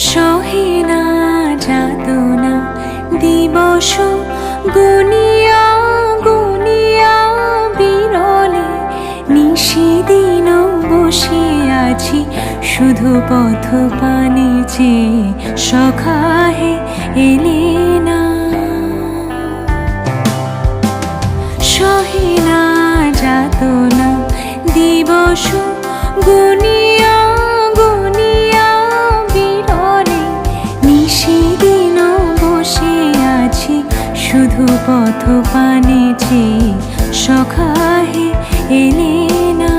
সহে না যাতনা দিবস গুনিয়া গুনিয়া বিরলে, নিশিদিন বসে আছি শুধু পথ পানে চেয়ে, সখা হে এলে না। সহে না যাতনা দিবস গুনিয়া গুনিয়া বিরলে, নিশিদিন বসে আছি শুধু পথ পানে চেয়ে, সখা হে এলে না।